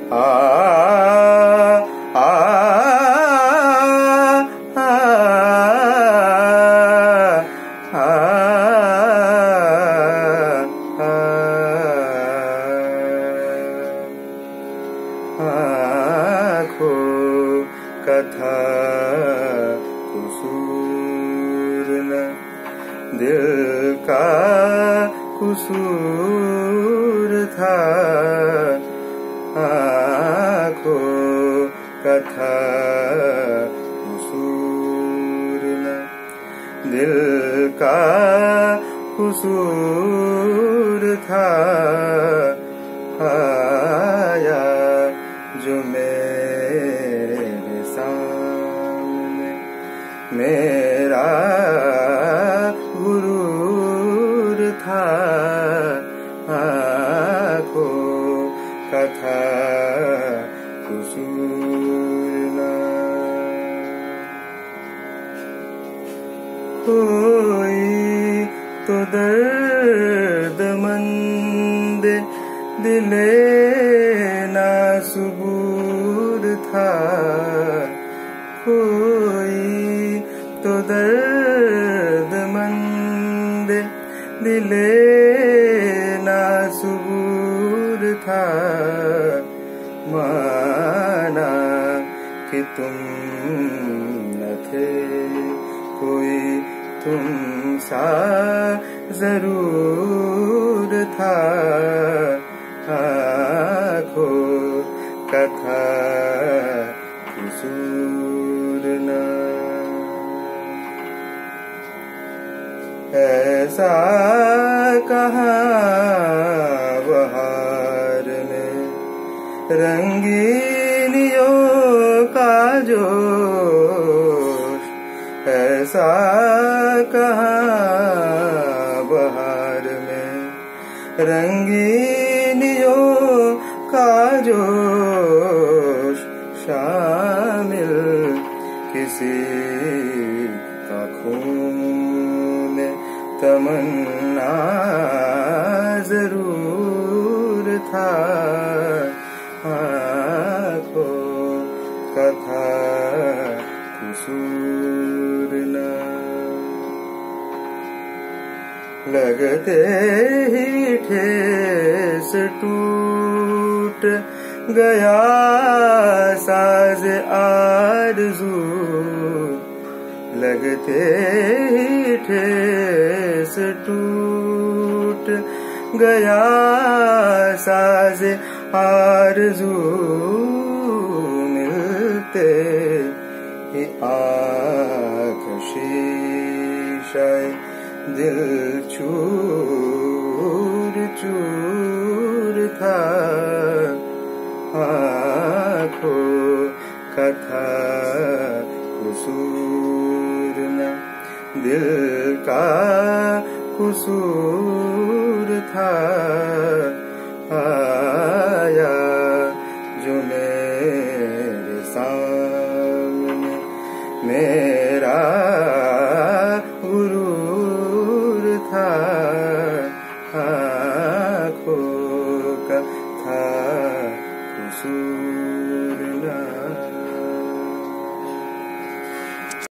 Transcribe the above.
आ आ आँखों का था कसूर न दिल का कसूर था। आँखों का था कसूर न दिल का कसूर था। आया जो मेरे सामने मेरा गुरूर था। आँखों का था कसूर न कोई तो दर्दमंद दिले ना सबूर था। कोई तो दर्दमंद दिले ना सबूर था। माना कि तुम न थे कोई तुम सा जरूर था। आँखों का था कसूर न ऐसा कहाँ बहार में रंगीनियों का जोश। ऐसा कहाँ बहार में रंगीनियों का जोश। शामिल किसी का खून तमन्ना जरूर था। आँखों का था कसूर न लगते ही ठेस टूट गया साज आरज़ू। लगते ही ठेस टूट गया साज आरज़ू। मिलते ही आँख शीशाए दिल चूर चूर था। आँखों का था कसूर न दिल का कसूर था।